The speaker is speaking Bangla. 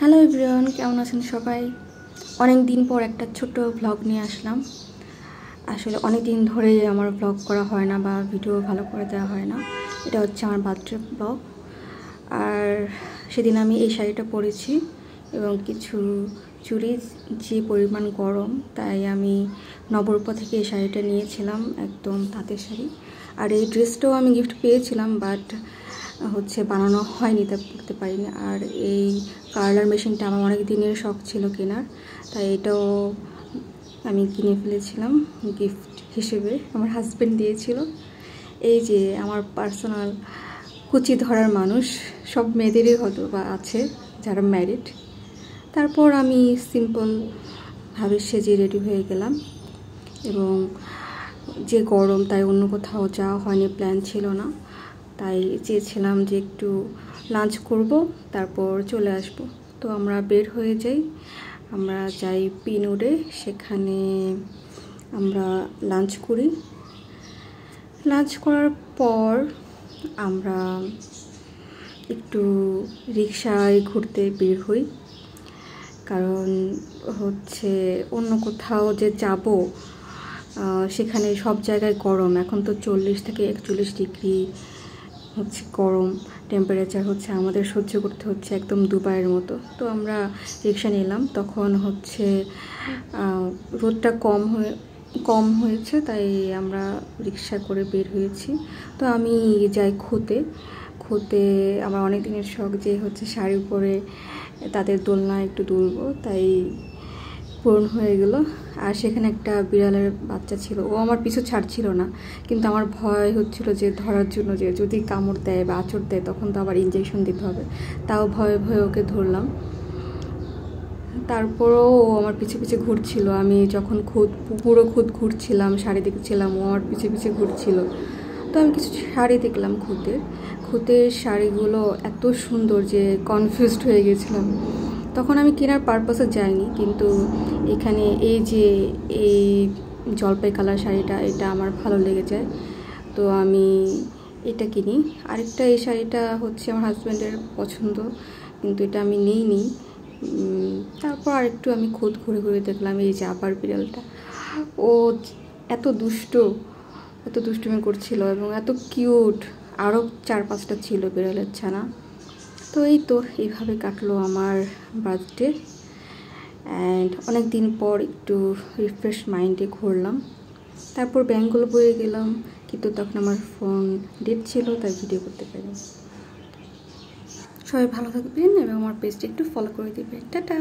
হ্যালো এভরিওয়ান, কেমন আছেন সবাই? অনেক দিন পর একটা ছোট ব্লগ নিয়ে আসলাম। আসলে অনেক দিন ধরে আমার ব্লগ করা হয় না বা ভিডিও ভালো করে দেওয়া হয় না। এটা হচ্ছে আমার বার্থডে ব্লগ। আর সেদিন আমি এই শাড়িটা পরেছি এবং কিছু চুড়ি। যে পরিমাণ গরম, তাই আমি নবরূপা থেকে এই শাড়িটা নিয়েছিলাম, একদম তাঁতের শাড়ি। আর এই ড্রেসটাও আমি গিফট পেয়েছিলাম, বাট বানানো হয়নি, তা পড়তে পারিনি। আর এই কালার মেশিনটা আমার অনেক দিনের শখ ছিল কেনার, তাই এটাও আমি কিনে ফেলেছিলাম গিফট হিসেবে। আমার হাজব্যান্ড দিয়েছিল। এই যে আমার পার্সোনাল কুচি ধরার মানুষ, সব মেয়েদেরই হয়তো বা আছে যারা ম্যারিড। তারপর আমি সিম্পলভাবে সেজে রেডি হয়ে গেলাম এবং যে গরম, তাই অন্য কোথাও যাওয়া হয়নি, প্ল্যান ছিল না। তাই চেয়েছিলাম যে একটু লাঞ্চ করব, তারপর চলে আসব। তো আমরা বের হয়ে যাই, আমরা যাই পিনুডে, সেখানে আমরা লাঞ্চ করি। লাঞ্চ করার পর আমরা একটু রিক্সায় ঘুরতে বের হই, কারণ অন্য কোথাও যে যাব সেখানে সব জায়গায় গরম। এখন তো 40 থেকে 41 ডিগ্রি গরম টেম্পারেচার আমাদের সহ্য করতে হচ্ছে একদম দুবাইয়ের মতো। তো আমরা রিক্সা নিলাম, তখন রোদটা কম হয়েছে, তাই আমরা রিক্সা করে বের হয়েছি। তো আমি যাই খুঁতে আমার অনেক দিনের শখ যে শাড়ি পরে তাদের দোলনায় একটু দুলবো, তাই পূরণ হয়ে গেল। আর সেখানে একটা বিড়ালের বাচ্চা ছিল, ও আমার পিছু ছাড়ছিল না, কিন্তু আমার ভয় হচ্ছিল যে ধরার জন্য, যে যদি কামড় দেয় বা আঁচড় দেয় তখন তো আবার ইঞ্জেকশন দিতে হবে। তাও ভয়ে ভয়ে ওকে ধরলাম। তারপরও ও আমার পিছে পিছে ঘুরছিল। আমি যখন পুরো ঘুরছিলাম, শাড়ি দেখছিলাম, ও আমার পিছে পিছে ঘুরছিল। তো আমি কিছু শাড়ি দেখলাম খুঁতের শাড়িগুলো এত সুন্দর যে কনফিউজড হয়ে গেছিলাম। তখন আমি কেনার পারপাসে যাইনি, কিন্তু এখানে এই জলপাই কালার শাড়িটা, এটা আমার ভালো লেগে যায়, তো আমি এটা কিনি। আরেকটা এই শাড়িটা আমার হাজব্যান্ডের পছন্দ, কিন্তু এটা আমি নিইনি। তারপর আরেকটু আমি ঘুরে ঘুরে দেখলাম এই যে আবার বিড়ালটা, ও এত দুষ্টুমি করছিল এবং এত কিউট। আরও 4-5টা ছিল বিড়ালের ছানা। তো এইভাবে কাটলো আমার বার্থডে। অ্যান্ড অনেক দিন পর একটু রিফ্রেশ মাইন্ডে ঘুরলাম। তারপর ব্যাঙ্গালোর বয়ে গেলাম, কিন্তু তখন আমার ফোন ডেড ছিল, তাই ভিডিও করতে পারিনি। সবাই ভালো থাকবেন এবং আমার পেজটা একটু ফলো করে দেবেন। টাটা।